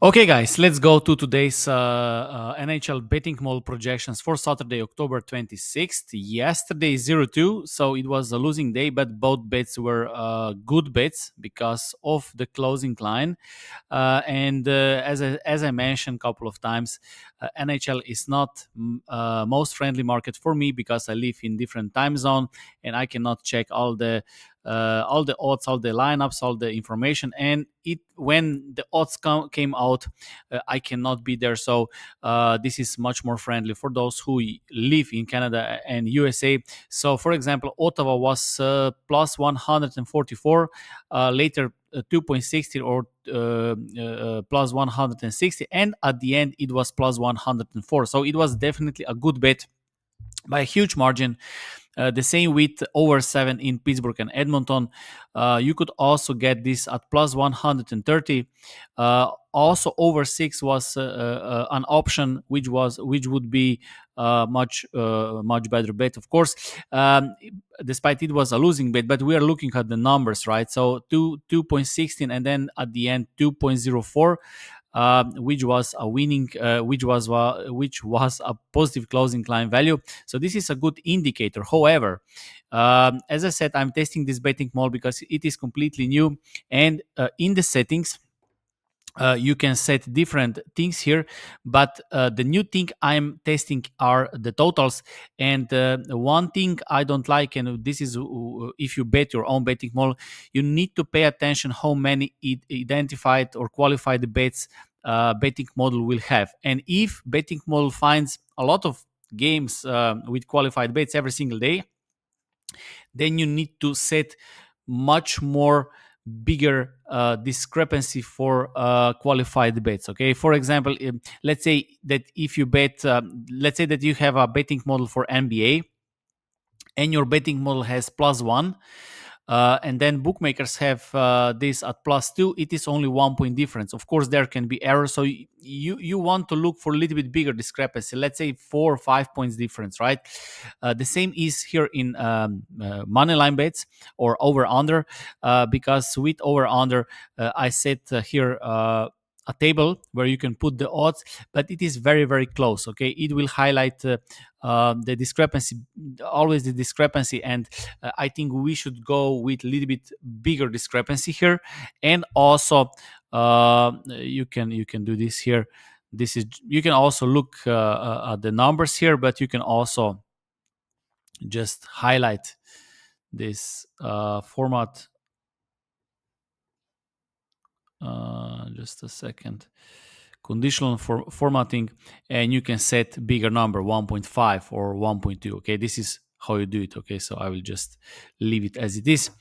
Okay, guys, let's go to today's NHL betting model projections for Saturday, October 26th. Yesterday, 0-2, so it was a losing day, but both bets were good bets because of the closing line. And as I mentioned a couple of times, NHL is not most friendly market for me because I live in different time zone and I cannot check all the odds, all the lineups, all the information. And it when the odds came out, I cannot be there. So this is much more friendly for those who live in Canada and USA. So, for example, Ottawa was plus 144. Later, 2.60 or plus 160, and at the end it was plus 104. So it was definitely a good bet by a huge margin. The same with over 7 in Pittsburgh and Edmonton. You could also get this at plus 130. Also, over 6 was an option, which would be much better bet, of course. Despite it was a losing bet, but we are looking at the numbers, right? So 2.16, and then at the end 2.04. Which was a winning, which was a positive closing line value. So this is a good indicator. However, as I said, I'm testing this betting model because it is completely new, and in the settings, you can set different things here, but the new thing I'm testing are the totals. And one thing I don't like, and this is if you bet your own betting model, you need to pay attention how many identified or qualified bets betting model will have. And if betting model finds a lot of games with qualified bets every single day, then you need to set much more bigger discrepancy for qualified bets. Okay, for example, let's say that if you bet, let's say that you have a betting model for NBA and your betting model has plus 1, and then bookmakers have this at plus 2. It is only 1 point difference. Of course, there can be errors, so you want to look for a little bit bigger discrepancy, let's say 4 or 5 points difference, right? The same is here in money line bets or over under, because with over under, I set here a table where you can put the odds, but it is very, very close. Okay, it will highlight the discrepancy, always the discrepancy, and I think we should go with a little bit bigger discrepancy here. And also, you can do this here. This is, you can also look at the numbers here, but you can also just highlight this format. Just a second. Conditional formatting, and you can set bigger number, 1.5 or 1.2. Okay, this is how you do it. Okay, so I will just leave it as it is.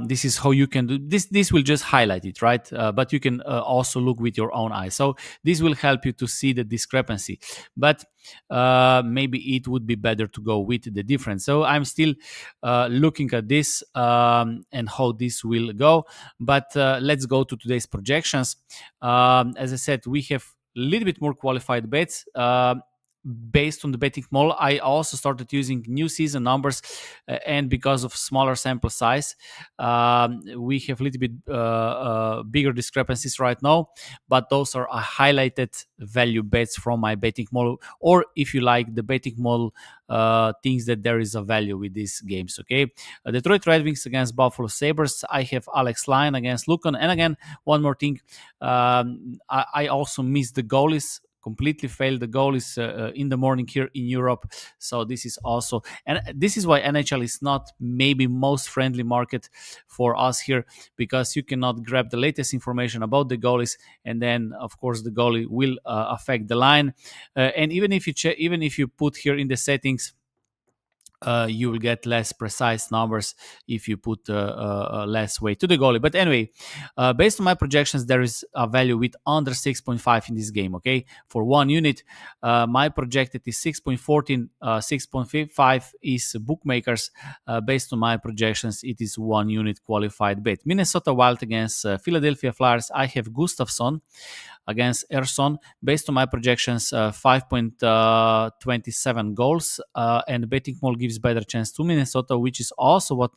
This is how you can do this will just highlight it, right? But you can also look with your own eyes, so this will help you to see the discrepancy. But maybe it would be better to go with the difference. So I'm still looking at this, and how this will go. But let's go to today's projections. As I said, we have a little bit more qualified bets. Based on the betting model, I also started using new season numbers, and because of smaller sample size, we have a little bit bigger discrepancies right now. But those are highlighted value bets from my betting model, or if you like, the betting model thinks that there is a value with these games. Okay, Detroit Red Wings against Buffalo Sabres. I have Alex Lyon against Lucan, and again, one more thing, I also missed the goalies, completely failed the goalies in the morning here in Europe. So this is also, and this is why NHL is not maybe most friendly market for us here, because you cannot grab the latest information about the goalies, and then of course the goalie will affect the line. And even if you even if you put here in the settings, you will get less precise numbers if you put less weight to the goalie. But anyway, based on my projections, there is a value with under 6.5 in this game. Okay, for one unit, my projected is 6.14. 6.5 is bookmakers. Based on my projections, it is one unit qualified bet. Minnesota Wild against Philadelphia Flyers. I have Gustafsson against Ersson. Based on my projections, 5.27 goals, and betting model gives better chance to Minnesota, which is also what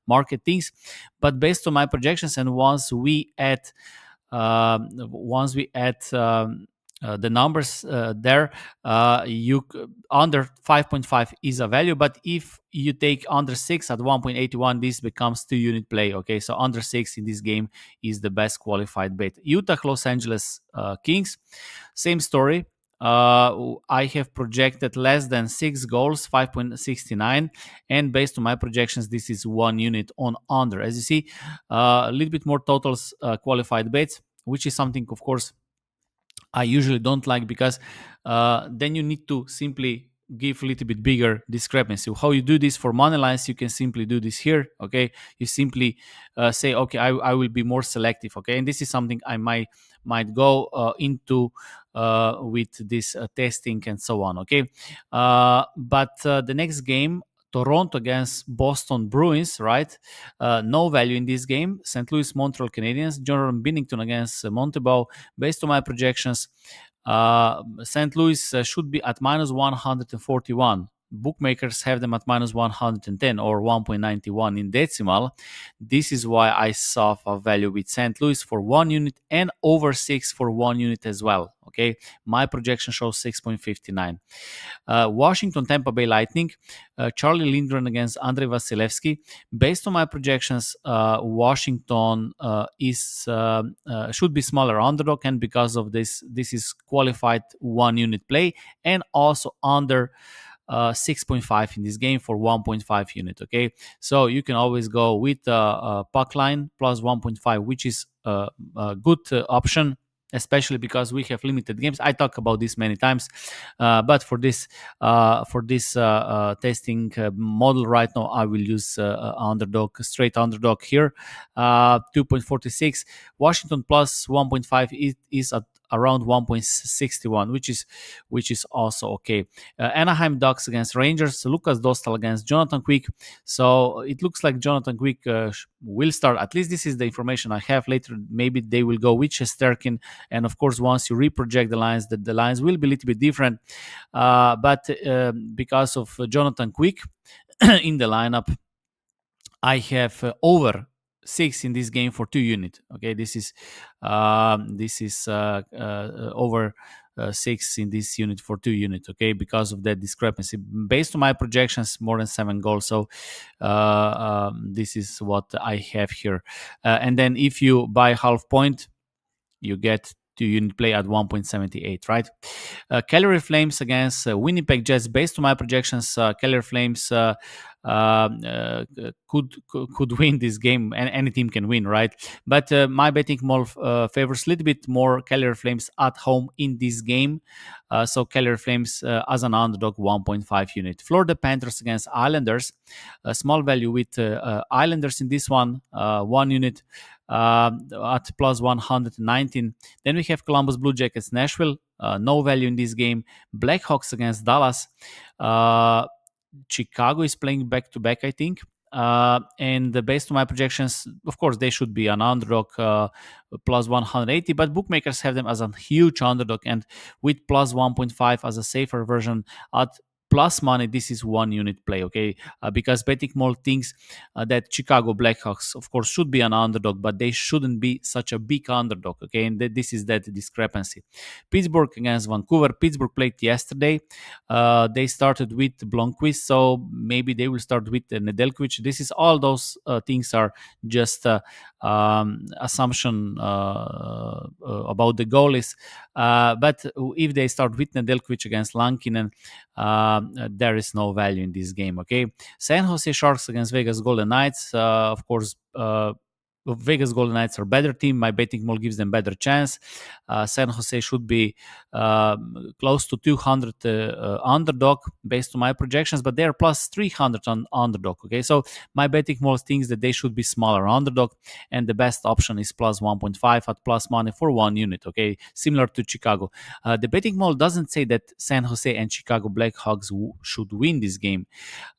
market thinks. But based on my projections, and once we add once we add the numbers there, under 5.5 is a value, but if you take under 6 at 1.81, this becomes 2 unit play. Okay, so under 6 in this game is the best qualified bet. Utah Los Angeles Kings, same story. I have projected less than 6 goals, 5.69, and based on my projections, this is 1 unit on under. As you see, a little bit more totals qualified bets, which is something, of course, I usually don't like, because then you need to simply give a little bit bigger discrepancy. How you do this for money lines, you can simply do this here. Okay, you simply say, okay, I will be more selective. Okay, and this is something I might go into with this testing and so on. Okay, but the next game, Toronto against Boston Bruins, right? No value in this game. St. Louis Montreal Canadiens, Jordan Binnington against Montebao. Based on my projections, St. Louis should be at minus 141. Bookmakers have them at minus 110 or 1.91 in decimal. This is why I saw a value with St. Louis for 1 unit and over 6 for 1 unit as well. Okay, my projection shows 6.59. Washington Tampa Bay Lightning, Charlie Lindgren against Andrei Vasilevsky. Based on my projections, Washington is should be smaller underdog, and because of this is qualified 1 unit play, and also under 6.5 in this game for 1.5 unit. Okay, so you can always go with puck line plus 1.5, which is a good option, especially because we have limited games. I talk about this many times, but for this testing model right now, I will use underdog, straight underdog here. 2.46. Washington plus 1.5 is at around 1.61, which is also okay. Anaheim Ducks against Rangers, Lucas Dostal against Jonathan Quick. So it looks like Jonathan Quick will start. At least this is the information I have. Later, maybe they will go with Shesterkin. And of course, once you reproject the lines, the lines will be a little bit different. But because of Jonathan Quick in the lineup, I have over 6 in this game for 2 unit. Okay, this is over 6 in this unit for 2 unit. Okay, because of that discrepancy. Based on my projections, more than 7 goals. So this is what I have here. And then if you buy half point, you get 2 unit play at 1.78, right? Calgary Flames against Winnipeg Jets. Based on my projections, Calgary Flames could win this game, and any team can win, right? But my betting more favors a little bit more Calgary Flames at home in this game. So Calgary Flames as an underdog, 1.5 unit. Florida Panthers against Islanders. A small value with Islanders in this one, 1 unit. At plus 119. Then we have Columbus Blue Jackets Nashville. No value in this game. Blackhawks against Dallas. Chicago is playing back to back, I think. And based on my projections, of course, they should be an underdog, plus 180, but bookmakers have them as a huge underdog, and with plus 1.5 as a safer version at plus money, this is 1 unit play. Okay, because betting more thinks that Chicago Blackhawks, of course, should be an underdog, but they shouldn't be such a big underdog. Okay, and this is that discrepancy. Pittsburgh against Vancouver. Pittsburgh played yesterday. They started with Blomqvist, so maybe they will start with Nedeljkovic. This is all those things are just assumption about the goalies. But if they start with Nedeljkovic against Lankinen, there is no value in this game. Okay, San Jose Sharks against Vegas Golden Knights. Of course, Vegas Golden Knights are better team. My betting model gives them better chance. San Jose should be close to 200 underdog based on my projections, but they are plus 300 on underdog. Okay, so my betting model thinks that they should be smaller underdog, and the best option is plus 1.5 at plus money for 1 unit. Okay, similar to Chicago. The betting model doesn't say that San Jose and Chicago Blackhawks should win this game.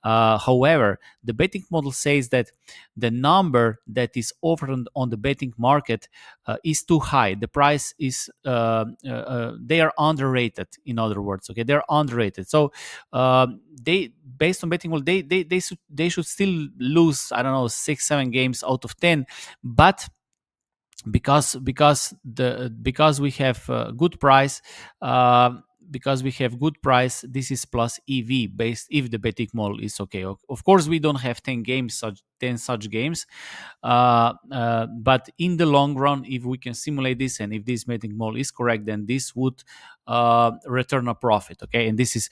However, the betting model says that the number that is offered on the betting market is too high. The price is they are underrated. In other words, okay, they're underrated. So they, based on betting model, they should still lose, I don't know, 6-7 games out of 10, but because we have good price. Because we have good price, this is plus EV based if the betting model is okay. Of course, we don't have 10 such games, but in the long run, if we can simulate this and if this betting model is correct, then this would return a profit. Okay, and this is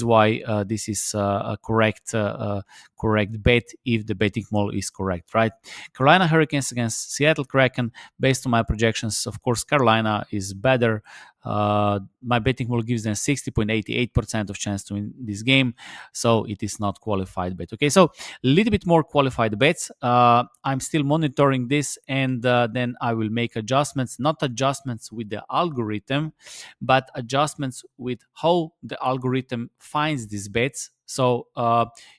why this is a correct bet if the betting model is correct, right? Carolina Hurricanes against Seattle Kraken. Based on my projections, of course, Carolina is better. My betting model gives them 60.88% of chance to win this game, so it is not qualified bet. Okay, so a little bit more qualified bets. I'm still monitoring this, and then I will make adjustments. Not adjustments with the algorithm, but adjustments with how the algorithm finds these bets. So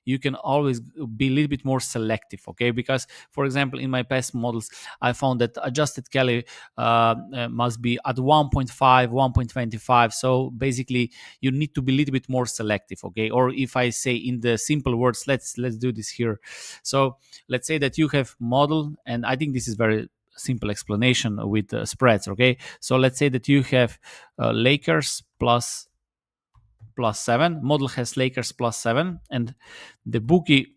you can always be a little bit more selective, okay? Because, for example, in my past models, I found that adjusted Kelly must be at 1.5, 1.25. So basically, you need to be a little bit more selective, okay? Or if I say in the simple words, let's do this here. So let's say that you have model, and I think this is very simple explanation with spreads, okay? So let's say that you have Lakers plus 7. Model has Lakers plus 7, and the bookmakers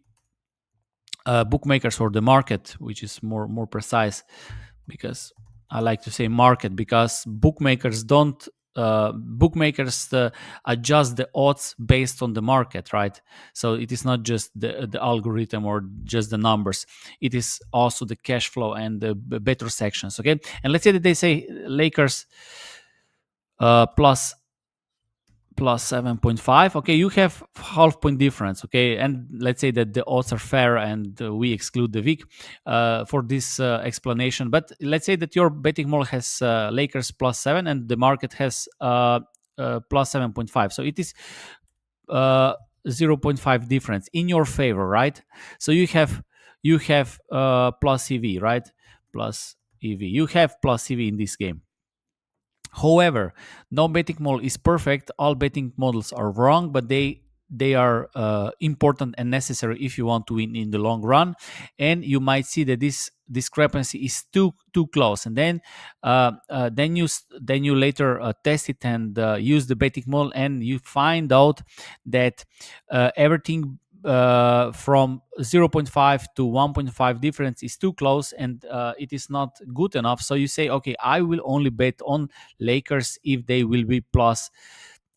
or the market, which is more precise, because I like to say market, because bookmakers don't bookmakers adjust the odds based on the market, right? So it is not just the algorithm or just the numbers. It is also the cash flow and the better sections, okay? And let's say that they say Lakers plus 7.5. Okay, you have half point difference. Okay, and let's say that the odds are fair and we exclude the weak for this explanation. But let's say that your betting model has Lakers plus 7 and the market has plus 7.5. So it is uh, 0.5 difference in your favor, right? So you have plus EV, right? Plus EV. You have plus EV in this game. However, no betting model is perfect. All betting models are wrong, but they are important and necessary if you want to win in the long run. And you might see that this discrepancy is too close, and then you later test it and use the betting model, and you find out that everything from 0.5 to 1.5 difference is too close, and it is not good enough. So you say, okay, I will only bet on Lakers if they will be plus,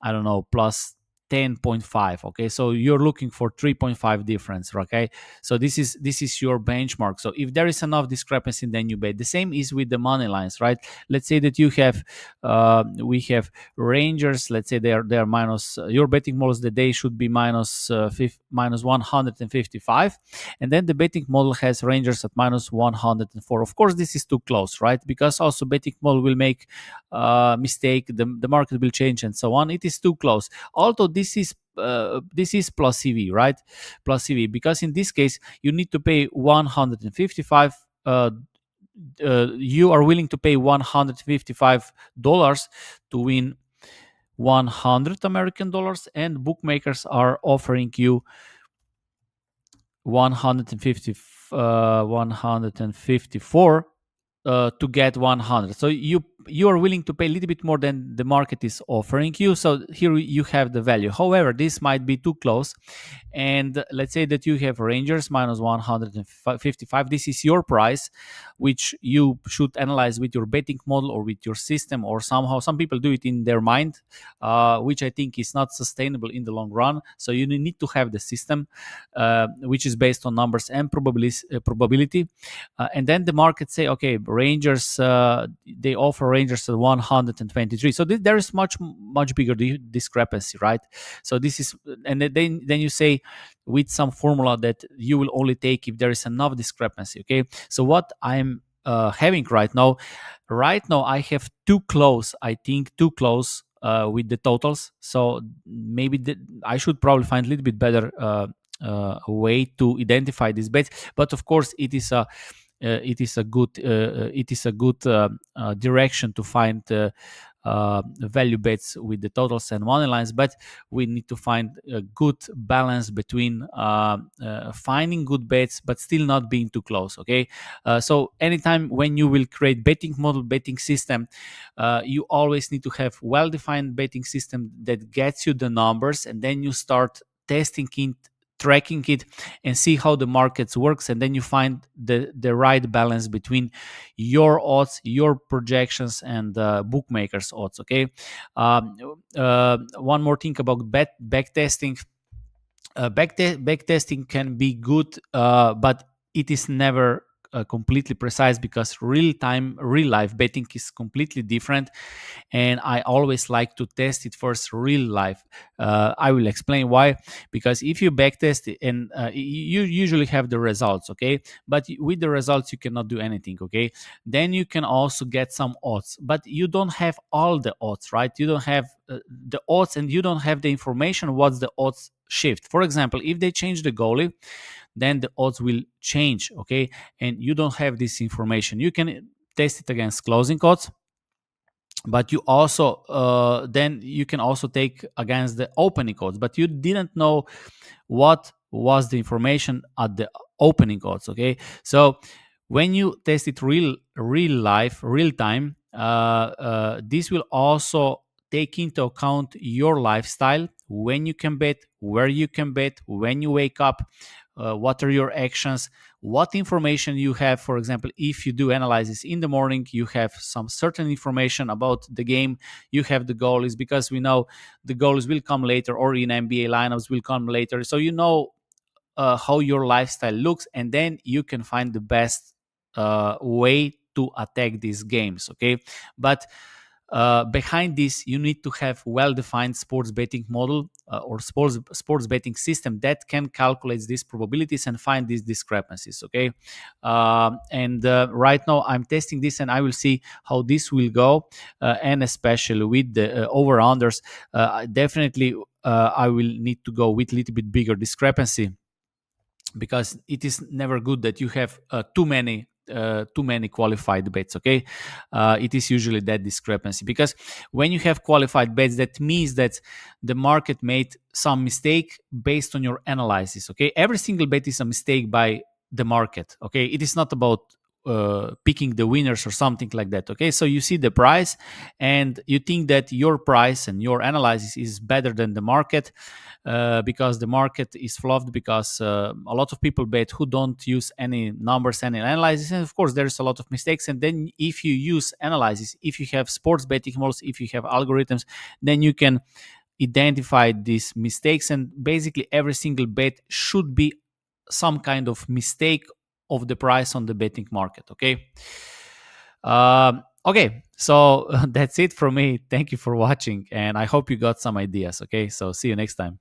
I don't know, plus 10.5. Okay, so you're looking for 3.5 difference. Okay, so this is your benchmark. So if there is enough discrepancy, then you bet. The same is with the money lines, right? Let's say that you have we have Rangers. Let's say they are minus your betting models that they should be minus 155, and then the betting model has Rangers at minus 104. Of course, this is too close, right? Because also betting model will make mistake, the market will change and so on. It is too close. Although this is plus CV, right? Plus CV, because in this case you need to pay 155. You are willing to pay $155 to win 100 American dollars, and bookmakers are offering you 154 to get 100. So you are willing to pay a little bit more than the market is offering you. So here you have the value. However, this might be too close. And let's say that you have Rangers minus 155. This is your price, which you should analyze with your betting model or with your system, or somehow. Some people do it in their mind, which I think is not sustainable in the long run. So you need to have the system, which is based on numbers and probability. And then the market say, okay, Rangers, they offer Rangers at 123. So there is much bigger discrepancy, right? So this is, and then you say with some formula that you will only take if there is enough discrepancy. Okay, so what I'm having right now I have too close. I think too close with the totals. So maybe I should probably find a little bit better way to identify these bets. But of course, it is a good direction to find value bets with the totals and money lines, but we need to find a good balance between finding good bets but still not being too close. Okay, so anytime when you will create betting model, betting system, you always need to have well-defined betting system that gets you the numbers, and then you start testing it, tracking it, and see how the markets works, and then you find the right balance between your odds, your projections, and bookmakers odds. Okay, one more thing about back testing. Back testing can be good, but it is never completely precise, because real life betting is completely different, and I always like to test it first real life. I will explain why. Because if you backtest it, and you usually have the results, okay, but with the results you cannot do anything, okay. Then you can also get some odds, but you don't have all the odds, right? You don't have the odds, and you don't have the information what's the odds shift. For example, if they change the goalie, then the odds will change, okay, and you don't have this information. You can test it against closing odds, but you also then you can also take against the opening odds, but you didn't know what was the information at the opening odds. Okay, so when you test it real life, real time, this will also take into account your lifestyle, when you can bet, where you can bet, when you wake up, what are your actions, what information you have. For example, if you do analysis in the morning, you have some certain information about the game. You have the goalies, because we know the goalies will come later, or in NBA lineups will come later, so you know how your lifestyle looks, and then you can find the best way to attack these games. Okay, but behind this, you need to have well-defined sports betting model, or sports betting system that can calculate these probabilities and find these discrepancies. Okay, and right now I'm testing this, and I will see how this will go, and especially with the over-unders, definitely I will need to go with a little bit bigger discrepancy, because it is never good that you have too many qualified bets. Okay, it is usually that discrepancy, because when you have qualified bets, that means that the market made some mistake based on your analysis. Okay, every single bet is a mistake by the market. Okay, it is not about picking the winners or something like that. Okay, so you see the price, and you think that your price and your analysis is better than the market, because the market is fluffed, because a lot of people bet who don't use any numbers, any analysis, and of course there's a lot of mistakes. And then if you use analysis, if you have sports betting models, if you have algorithms, then you can identify these mistakes, and basically every single bet should be some kind of mistake of the price on the betting market. Okay, okay, so that's it from me. Thank you for watching, and I hope you got some ideas. Okay, so see you next time.